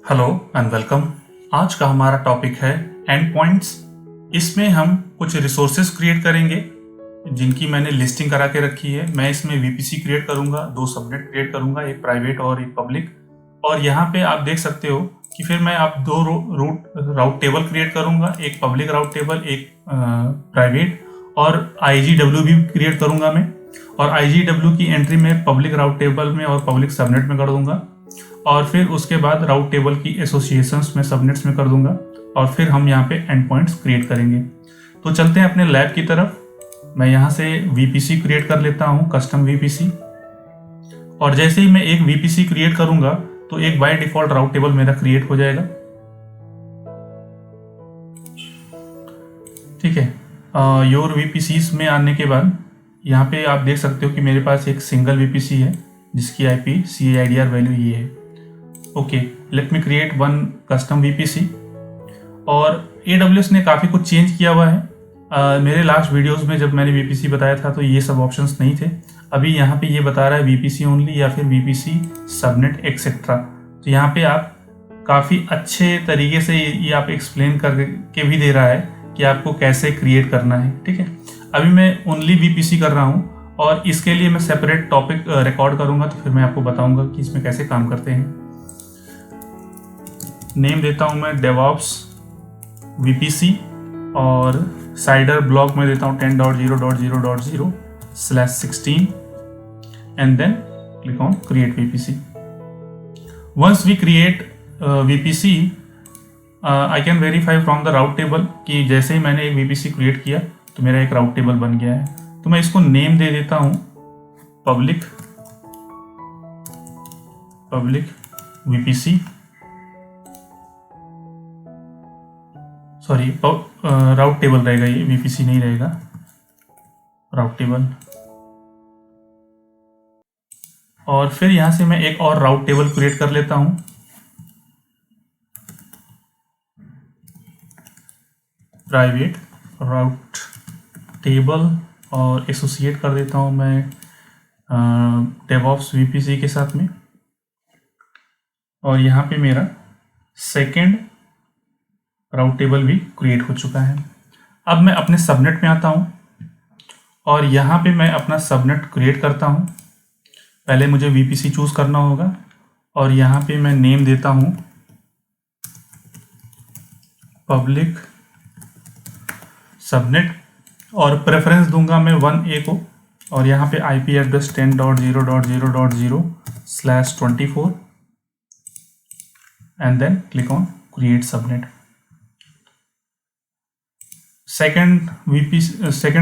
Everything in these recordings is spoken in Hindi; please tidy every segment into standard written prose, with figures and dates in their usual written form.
Hello and welcome. आज का हमारा टॉपिक है एंड पॉइंट्स। इसमें हम कुछ रिसोर्सेज क्रिएट करेंगे जिनकी मैंने लिस्टिंग करा के रखी है। मैं इसमें वीपीसी क्रिएट करूंगा, दो सबनेट क्रिएट करूंगा, एक प्राइवेट और एक पब्लिक। और यहाँ पे आप देख सकते हो कि फिर मैं आप दो राउट टेबल क्रिएट करूंगा, एक पब्लिक राउट टेबल, एक प्राइवेट, और IGW भी क्रिएट करूंगा मैं। और IGW की एंट्री में पब्लिक राउट टेबल में और पब्लिक सबनेट में कर दूंगा, और फिर उसके बाद राउट टेबल की एसोसिएशंस में सबनेट्स में कर दूंगा, और फिर हम यहाँ पे एंड पॉइंट्स क्रिएट करेंगे। तो चलते हैं अपने लैब की तरफ। मैं यहाँ से VPC क्रिएट कर लेता हूँ, कस्टम VPC। और जैसे ही मैं एक VPC क्रिएट करूंगा तो एक बाय डिफॉल्ट राउट टेबल मेरा क्रिएट हो जाएगा। ठीक है। योर VPCs में आने के बाद यहाँ पे आप देख सकते हो कि मेरे पास एक सिंगल VPC है जिसकी IP CIDR वैल्यू ये है। Okay, let me create one custom VPC। और AWS ने काफ़ी कुछ चेंज किया हुआ है। मेरे लास्ट वीडियोस में जब मैंने VPC बताया था तो ये सब ऑप्शंस नहीं थे। अभी यहाँ पे ये बता रहा है VPC ओनली या फिर VPC सबनेट एक्सेट्रा। तो यहाँ पे आप काफ़ी अच्छे तरीके से ये आप एक्सप्लेन करके भी दे रहा है कि आपको कैसे क्रिएट करना है। ठीक है, अभी मैं ओनली VPC कर रहा हूँ और इसके लिए मैं सेपरेट टॉपिक रिकॉर्ड करूँगा, तो फिर मैं आपको बताऊँगा कि इसमें कैसे काम करते हैं। नेम देता हूँ मैं DevOps VPC, और साइडर ब्लॉक में देता हूँ 10.0.0.0/16 and then click on create VPC। Once we create VPC, I can verify from the route table कि जैसे ही मैंने एक VPC क्रिएट किया तो मेरा एक राउट टेबल बन गया है। तो मैं इसको नेम दे देता हूँ पब्लिक VPC, सॉरी राउट टेबल रहेगा, ये VPC नहीं रहेगा, राउट टेबल। और फिर यहां से मैं एक और राउट टेबल क्रिएट कर लेता हूं, प्राइवेट राउट टेबल, और एसोसिएट कर देता हूं मैं DevOps VPC के साथ में। और यहाँ पे मेरा सेकेंड राउट टेबल भी क्रिएट हो चुका है। अब मैं अपने सबनेट में आता हूँ और यहाँ पे मैं अपना सबनेट क्रिएट करता हूँ। पहले मुझे VPC चूज करना होगा और यहाँ पे मैं नेम देता हूँ पब्लिक सबनेट, और प्रेफरेंस दूंगा मैं 1A को, और यहाँ पे IP address 10.0.0.0/24 and then click on create subnet. Second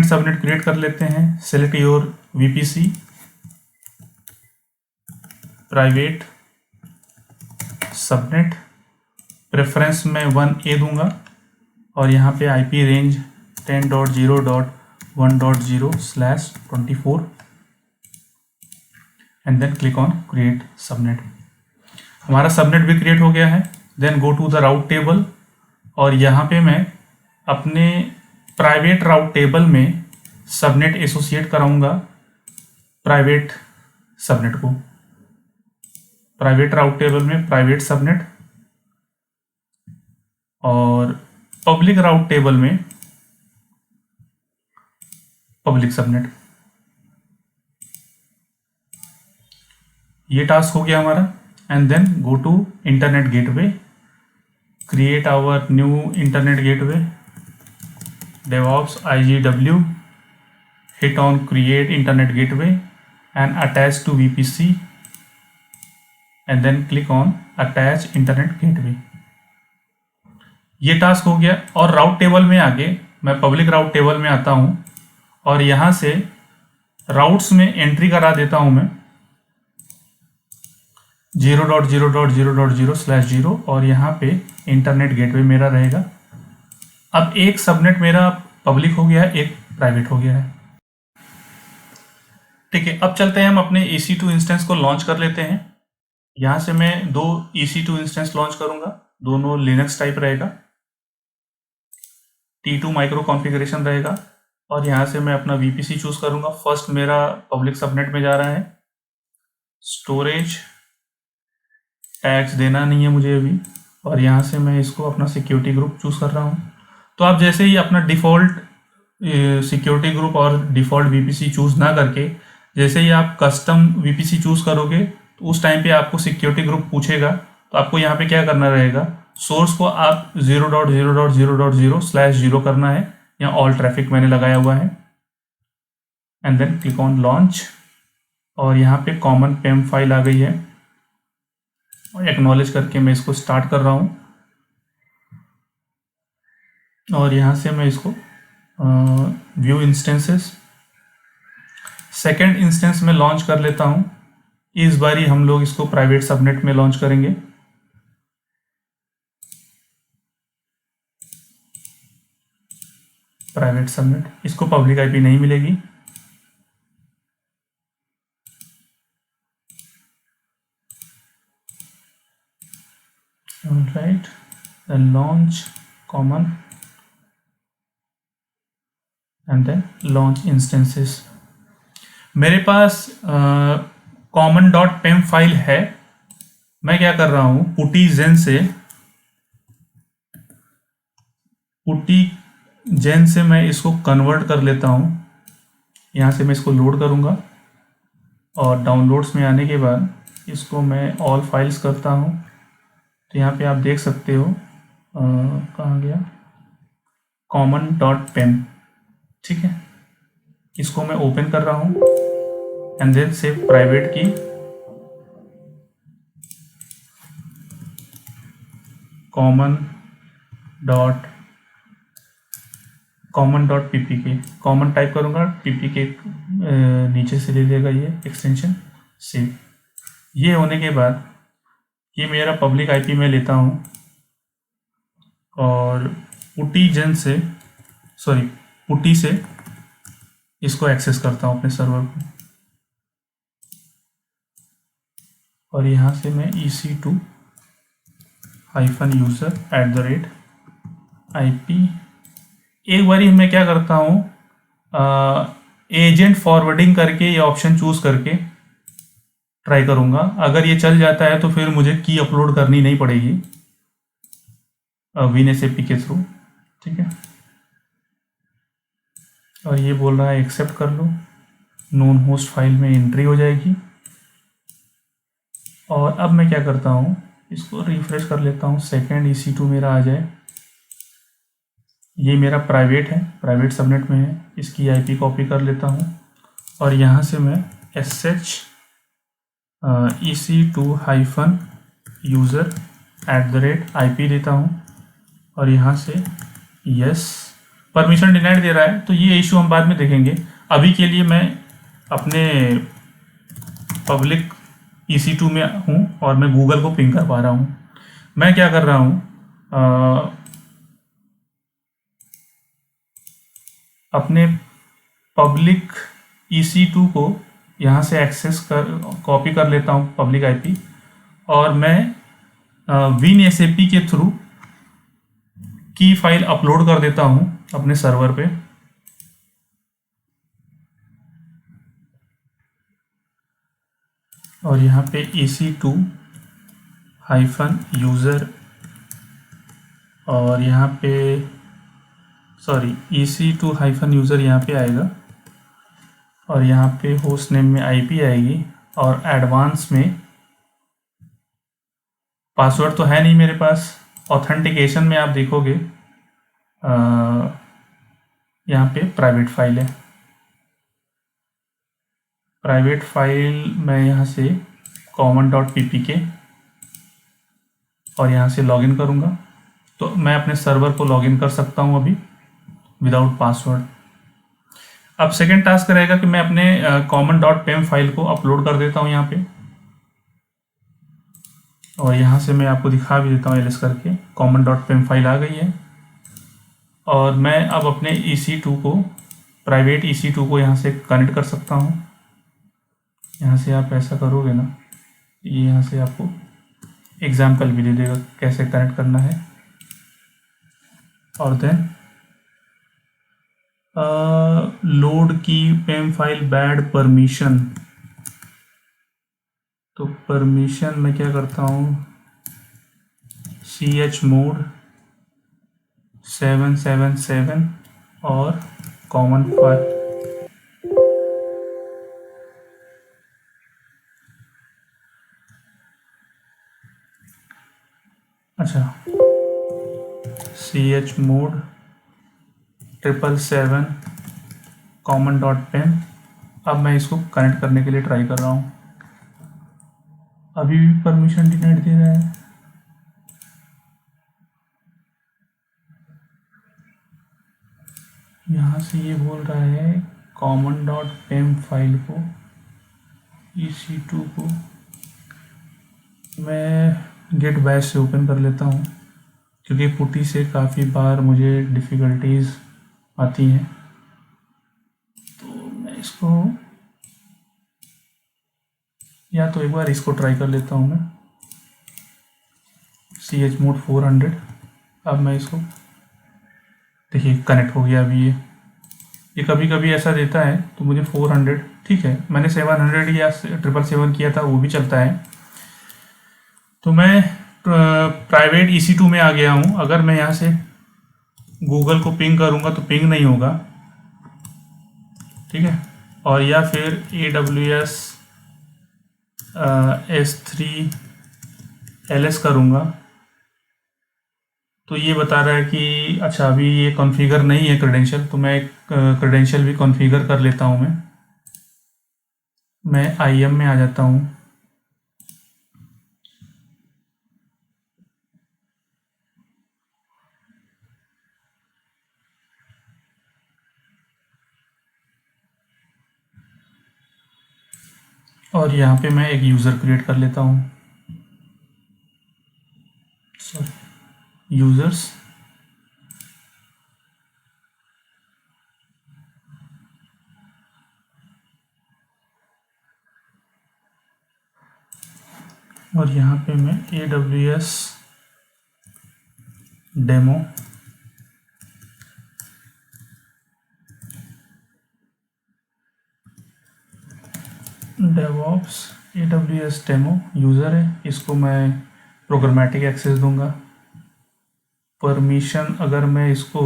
subnet create कर लेते हैं। Select your VPC, private subnet, preference में 1A दूंगा, और यहाँ पे IP range 10.0.1.0/24 and then click on create subnet. हमारा सबनेट भी क्रिएट हो गया है। Then go to the route table, और यहाँ पे मैं अपने प्राइवेट राउट टेबल में सबनेट एसोसिएट कराऊंगा प्राइवेट सबनेट को। प्राइवेट राउट टेबल में प्राइवेट सबनेट, और पब्लिक राउट टेबल में पब्लिक सबनेट। ये टास्क हो गया हमारा। And then go to internet gateway, create our new internet gateway, DevOps IGW, hit on create internet gateway and attach to VPC and then click on attach internet gateway। ये टास्क हो गया। और राउट टेबल में आगे मैं पब्लिक राउट टेबल में आता हूँ और यहाँ से राउट्स में एंट्री करा देता हूँ मैं 0.0.0.0/0, और यहाँ पे इंटरनेट गेटवे मेरा रहेगा। अब एक सबनेट मेरा पब्लिक हो गया है, एक प्राइवेट हो गया है। ठीक है, अब चलते हैं हम अपने EC2 इंस्टेंस को लॉन्च कर लेते हैं। यहाँ से मैं दो EC2 इंस्टेंस लॉन्च करूंगा, दोनों लिनक्स टाइप रहेगा, T2 माइक्रो कॉन्फ़िगरेशन रहेगा। और यहाँ से मैं अपना VPC चूज करूंगा। फर्स्ट मेरा पब्लिक सबनेट में जा रहा है, स्टोरेज टैग्स देना नहीं है मुझे अभी, और यहाँ से मैं इसको अपना सिक्योरिटी ग्रुप चूज़ कर रहा हूँ। तो आप जैसे ही अपना डिफ़ॉल्ट सिक्योरिटी ग्रुप और डिफ़ॉल्ट वीपीसी चूज़ ना करके जैसे ही आप कस्टम वीपीसी चूज़ करोगे तो उस टाइम पे आपको सिक्योरिटी ग्रुप पूछेगा। तो आपको यहाँ पे क्या करना रहेगा, सोर्स को आप 0.0.0.0/0 करना है, यहाँ ऑल ट्रैफिक मैंने लगाया हुआ है, and then click on launch. और यहाँ पे कॉमन पेम फाइल आ गई है, और एक्नॉलेज करके मैं इसको स्टार्ट कर रहा हूँ। और यहाँ से मैं इसको व्यू इंस्टेंसेस सेकेंड इंस्टेंस में लॉन्च कर लेता हूँ। इस बारी हम लोग इसको प्राइवेट सबनेट में लॉन्च करेंगे। प्राइवेट सबनेट, इसको पब्लिक आईपी नहीं मिलेगी। Right, then launch common and then launch instances। मेरे पास common.pem फाइल है। मैं क्या कर रहा हूँ, पुटी से मैं इसको कन्वर्ट कर लेता हूँ। यहाँ से मैं इसको लोड करूँगा, और डाउनलोड्स में आने के बाद इसको मैं ऑल फाइल्स करता हूँ। तो यहाँ पे आप देख सकते हो कहाँ गया, common.pem, ठीक है। इसको मैं ओपन कर रहा हूँ, एंड देन से प्राइवेट की common.ppk, कॉमन टाइप करूँगा, ppk नीचे से ले लेगा ये एक्सटेंशन सेव। ये होने के बाद ये मेरा पब्लिक आईपी में लेता हूँ, और पुटी से इसको एक्सेस करता हूँ अपने सर्वर को, और यहाँ से मैं EC2-user@IP। एक बारी मैं क्या करता हूँ, एजेंट फॉरवर्डिंग करके ये ऑप्शन चूज करके ट्राई करूँगा। अगर ये चल जाता है तो फिर मुझे की अपलोड करनी नहीं पड़ेगी WinSAP के थ्रू, ठीक है। और ये बोल रहा है एक्सेप्ट कर लो, नोन होस्ट फाइल में एंट्री हो जाएगी। और अब मैं क्या करता हूँ, इसको रिफ्रेश कर लेता हूँ, सेकेंड EC2 मेरा आ जाए। ये मेरा प्राइवेट है, प्राइवेट सबनेट में है, इसकी IP कॉपी कर लेता हूँ, और यहाँ से मैं EC2-user@IP देता हूँ, और यहाँ से यस, परमिशन डिनाइड दे रहा है, तो ये इशू हम बाद में देखेंगे। अभी के लिए मैं अपने पब्लिक EC2 में हूँ, और मैं गूगल को पिंग कर पा रहा हूँ। मैं क्या कर रहा हूँ, अपने पब्लिक EC2 को यहाँ से कॉपी कर लेता हूँ पब्लिक IP, और मैं WinSAP के थ्रू की फाइल अपलोड कर देता हूँ अपने सर्वर पे। और यहाँ पे EC2-user, और यहाँ पे EC2-user यहाँ पे आएगा, और यहाँ पे होस्ट नेम में IP आएगी, और एडवांस में पासवर्ड तो है नहीं मेरे पास। ऑथेंटिकेशन में आप देखोगे यहाँ पे प्राइवेट फाइल है। प्राइवेट फाइल मैं यहाँ से common.ppk, और यहाँ से लॉगिन करूँगा। तो मैं अपने सर्वर को लॉगिन कर सकता हूँ अभी विदाउट पासवर्ड। अब सेकेंड टास्क रहेगा कि मैं अपने common.pem फाइल को अपलोड कर देता हूँ यहाँ पे, और यहाँ से मैं आपको दिखा भी देता हूँ एलएस करके। common.pem फाइल आ गई है, और मैं अब अपने EC2 को, प्राइवेट EC2 को यहाँ से कनेक्ट कर सकता हूँ। यहाँ से आप ऐसा करोगे ना, ये यहाँ से आपको एग्जाम्पल भी दे देगा कैसे कनेक्ट करना है। और देन लोड की पेम फाइल बैड परमिशन, तो परमिशन मैं क्या करता हूँ, chmod 777 और कॉमन फाइल। अच्छा, chmod 777 कॉमन डॉट पेन। अब मैं इसको कनेक्ट करने के लिए ट्राई कर रहा हूँ। अभी भी परमिशन डिनाइड दे रहा है। यहाँ से ये बोल रहा है कॉमन डॉट पेम फाइल को EC2 को मैं गेट बैश से ओपन कर लेता हूँ, क्योंकि पुटी से काफ़ी बार मुझे डिफ़िकल्टीज आती हैं। तो मैं इसको या तो एक बार इसको ट्राई कर लेता हूँ मैं, chmod 400। अब मैं इसको देखिए कनेक्ट हो गया। अभी ये कभी कभी ऐसा देता है, तो मुझे 400 ठीक है। मैंने 700 या 777 किया था, वो भी चलता है। तो मैं प्राइवेट EC2 में आ गया हूँ। अगर मैं यहाँ से गूगल को पिंग करूँगा तो पिंग नहीं होगा, ठीक है। और या फिर AWS S3 LS करूँगा तो ये बता रहा है कि अच्छा अभी ये कॉन्फ़िगर नहीं है क्रेडेंशियल। तो मैं क्रेडेंशियल भी कॉन्फ़िगर कर लेता हूँ। मैं IAM में आ जाता हूँ। और यहाँ पे मैं एक यूज़र क्रिएट कर लेता हूँ। Sorry, users. और यहाँ पे मैं AWS demo DevOps AWS demo user है, इसको मैं प्रोग्रामेटिक एक्सेस दूंगा। परमिशन अगर मैं इसको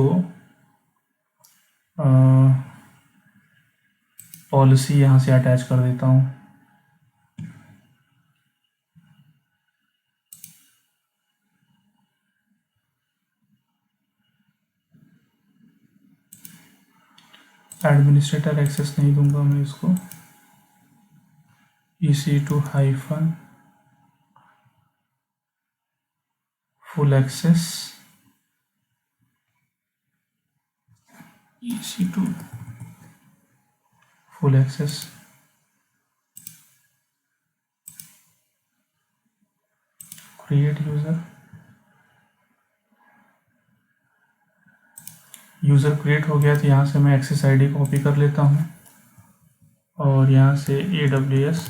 पॉलिसी यहाँ से अटैच कर देता हूँ। एडमिनिस्ट्रेटर एक्सेस नहीं दूंगा मैं इसको। EC2 hyphen full access EC2 full access. Create user create हो गया। तो यहाँ से मैं एक्सेस ID कॉपी कर लेता हूँ और यहाँ से AWS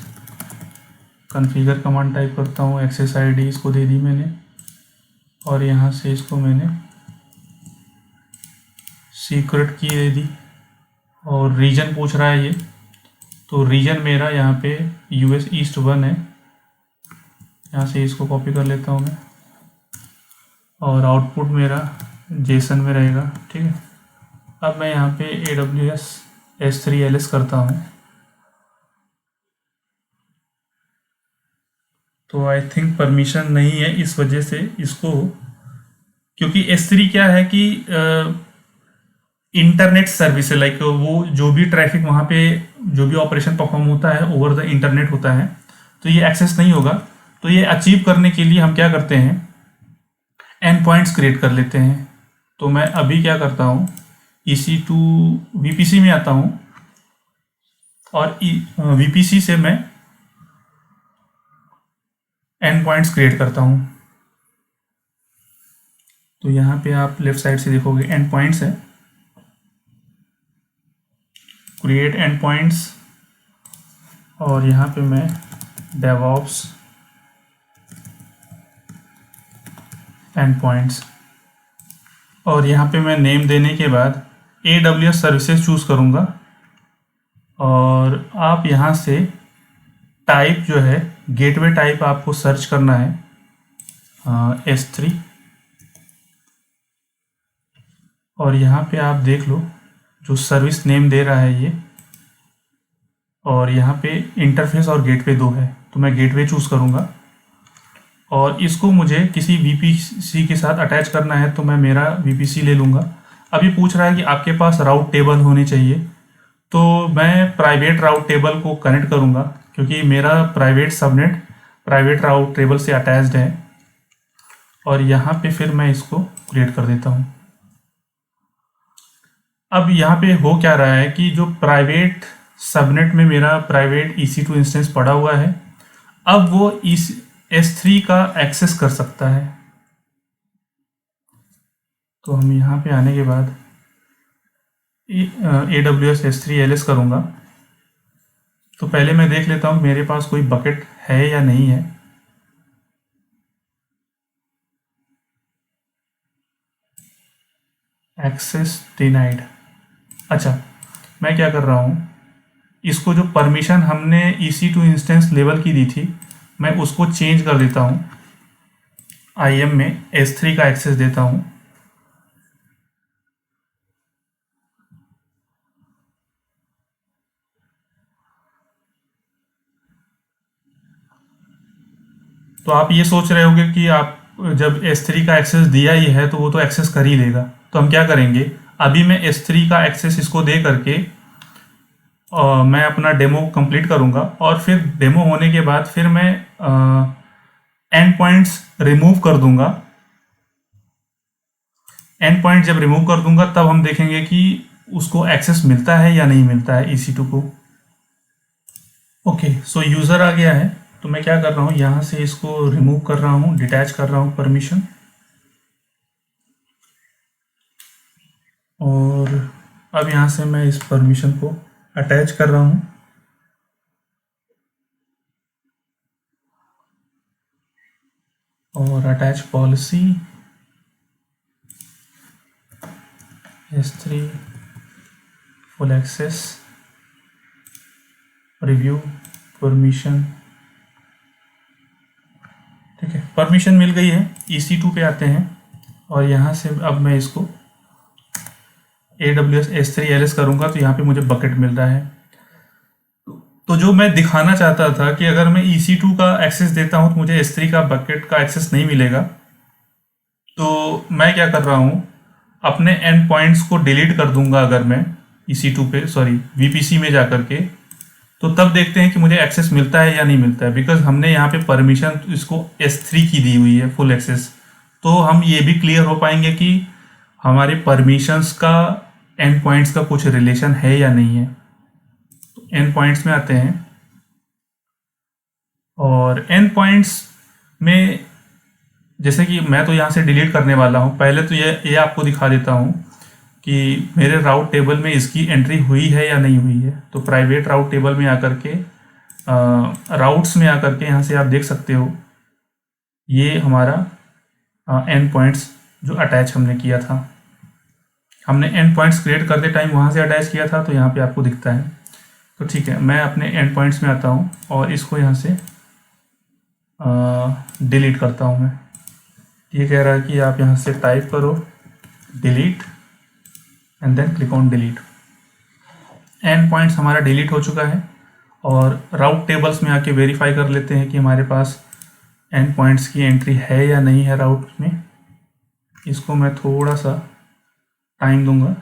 कॉन्फ़िगर कमांड टाइप करता हूँ। एक्सेस ID इसको दे दी मैंने और यहाँ से इसको मैंने सीक्रेट की दे दी। और रीजन पूछ रहा है ये, तो रीजन मेरा यहाँ पे US ईस्ट 1 है। यहाँ से इसको कॉपी कर लेता हूँ मैं और आउटपुट मेरा जेसन में रहेगा, ठीक है। अब मैं यहाँ पे AWS S3 LS करता हूँ। तो आई थिंक परमिशन नहीं है, इस वजह से इसको, क्योंकि S3 क्या है कि इंटरनेट सर्विस है, लाइक वो जो भी ट्रैफिक वहाँ पे जो भी ऑपरेशन परफॉर्म होता है ओवर द इंटरनेट होता है, तो ये एक्सेस नहीं होगा। तो ये अचीव करने के लिए हम क्या करते हैं, एंड पॉइंट्स क्रिएट कर लेते हैं। तो मैं अभी क्या करता हूँ, EC2 VPC में आता हूँ और VPC से मैं एंड पॉइंट्स क्रिएट करता हूँ। तो यहाँ पे आप लेफ्ट साइड से देखोगे एंड पॉइंट्स है, क्रिएट एंड पॉइंट्स। और यहाँ पे मैं DevOps एंड पॉइंट्स, और यहाँ पे मैं नेम देने के बाद AWS सर्विसेज चूज़ करूँगा। और आप यहाँ से टाइप जो है गेटवे टाइप आपको सर्च करना है S3 और यहाँ पे आप देख लो जो सर्विस नेम दे रहा है ये, और यहाँ पे इंटरफेस और गेटवे दो है, तो मैं गेटवे चूज़ करूँगा। और इसको मुझे किसी वीपीसी के साथ अटैच करना है, तो मैं मेरा वीपीसी ले लूँगा। अभी पूछ रहा है कि आपके पास राउट टेबल होनी चाहिए, तो मैं प्राइवेट राउट टेबल को कनेक्ट करूँगा, क्योंकि मेरा private subnet private route table से अटैच्ड है। और यहाँ पे फिर मैं इसको क्रिएट कर देता हूँ। अब यहाँ पे हो क्या रहा है कि जो प्राइवेट सबनेट में मेरा प्राइवेट EC2 इंस्टेंस पड़ा हुआ है, अब वो इस S3 का एक्सेस कर सकता है। तो हम यहाँ पे आने के बाद AWS S3 LS करूँगा। तो पहले मैं देख लेता हूँ मेरे पास कोई बकेट है या नहीं है। Access denied. अच्छा, मैं क्या कर रहा हूँ, इसको जो परमिशन हमने EC2 इंस्टेंस लेवल की दी थी, मैं उसको चेंज कर देता हूँ। IAM में S3 का एक्सेस देता हूँ। तो आप ये सोच रहे होंगे कि आप जब S3 का एक्सेस दिया ही है तो वो तो एक्सेस कर ही लेगा। तो हम क्या करेंगे, अभी मैं S3 का एक्सेस इसको दे करके मैं अपना डेमो कंप्लीट करूँगा, और फिर डेमो होने के बाद फिर मैं एंड पॉइंट्स रिमूव कर दूंगा। एंड पॉइंट जब रिमूव कर दूंगा तब हम देखेंगे कि उसको एक्सेस मिलता है या नहीं मिलता है EC2 को। ओके, सो यूज़र आ गया है, तो मैं क्या कर रहा हूँ, यहाँ से इसको रिमूव कर रहा हूँ, डिटैच कर रहा हूँ परमिशन, और अब यहाँ से मैं इस परमिशन को अटैच कर रहा हूँ। और attach policy S3 full access review permission. ठीक है, परमिशन मिल गई है। EC2 पे आते हैं, और यहाँ से अब मैं इसको AWS S3 LS करूँगा, तो यहाँ पे मुझे बकेट मिल रहा है। तो जो मैं दिखाना चाहता था कि अगर मैं EC2 का एक्सेस देता हूँ तो मुझे S3 का बकेट का एक्सेस नहीं मिलेगा। तो मैं क्या कर रहा हूँ, अपने एंड पॉइंट्स को डिलीट कर दूंगा अगर मैं EC2 पे, सॉरी VPC में जा करके, तो तब देखते हैं कि मुझे एक्सेस मिलता है या नहीं मिलता है। बिकॉज हमने यहाँ पे परमिशन इसको S3 की दी हुई है, फुल एक्सेस। तो हम ये भी क्लियर हो पाएंगे कि हमारे परमिशंस का एंड पॉइंट्स का कुछ रिलेशन है या नहीं है। तो एंड पॉइंट्स में आते हैं, और एंड पॉइंट्स में जैसे कि मैं तो यहाँ से डिलीट करने वाला हूँ। पहले तो ये आपको दिखा देता हूँ कि मेरे राउट टेबल में इसकी एंट्री हुई है या नहीं हुई है। तो प्राइवेट राउट टेबल में आकर के राउट्स में आकर के यहाँ से आप देख सकते हो, ये हमारा एंड पॉइंट्स जो अटैच हमने किया था। हमने एंड पॉइंट्स क्रिएट करते टाइम वहाँ से अटैच किया था, तो यहाँ पे आपको दिखता है। तो ठीक है, मैं अपने एंड पॉइंट्स में आता हूँ और इसको यहाँ से डिलीट करता हूँ। मैं ये कह रहा है कि आप यहाँ से टाइप करो delete and then click on delete. Endpoints हमारा डिलीट हो चुका है, और राउट टेबल्स में आके वेरीफाई कर लेते हैं कि हमारे पास एंड पॉइंट्स की एंट्री है या नहीं है राउट में। इसको मैं थोड़ा सा टाइम दूंगा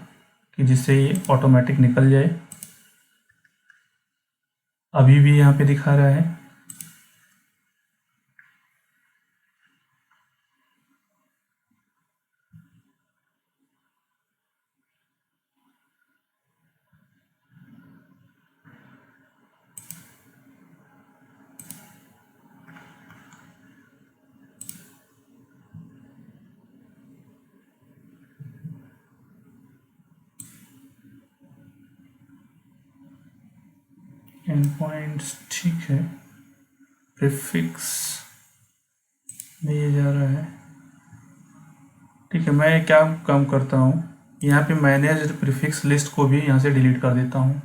कि जिससे ये ऑटोमेटिक निकल जाए। अभी भी यहाँ पे दिखा रहा है। एंड पॉइंट्स ठीक है, प्रीफिक्स में ये जा रहा है। ठीक है, मैं क्या काम करता हूँ, यहाँ पे मैनेज प्रीफिक्स लिस्ट को भी यहाँ से डिलीट कर देता हूँ।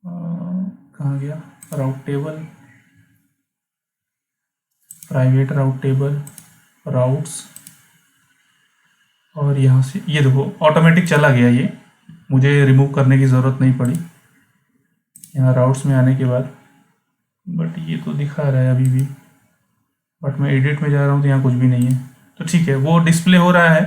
कहाँ गया, राउट table, private route table, routes, और यहाँ से ये देखो ऑटोमेटिक चला गया, ये मुझे रिमूव करने की ज़रूरत नहीं पड़ी यहाँ राउट्स में आने के बाद। बट ये तो दिखा रहा है अभी भी, बट मैं एडिट में जा रहा हूँ तो यहाँ कुछ भी नहीं है। तो ठीक है, वो डिस्प्ले हो रहा है,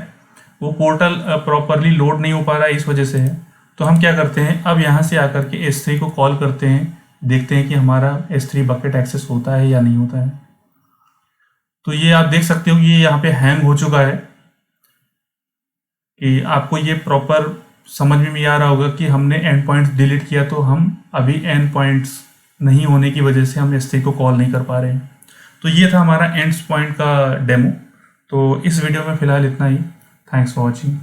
वो पोर्टल प्रॉपरली लोड नहीं हो पा रहा है, इस वजह से है। तो हम क्या करते हैं, अब यहाँ से आकर के S3 को कॉल करते हैं, देखते हैं कि हमारा S3 बकेट एक्सेस होता है या नहीं होता है। तो ये आप देख सकते हो कि ये यहाँ पे हैंग हो चुका है। कि आपको ये प्रॉपर समझ में भी आ रहा होगा कि हमने एंड पॉइंट्स डिलीट किया, तो हम अभी एंड पॉइंट्स नहीं होने की वजह से हम S3 को कॉल नहीं कर पा रहे हैं। तो ये था हमारा एंड्स पॉइंट का डेमो। तो इस वीडियो में फ़िलहाल इतना ही। Thanks for watching.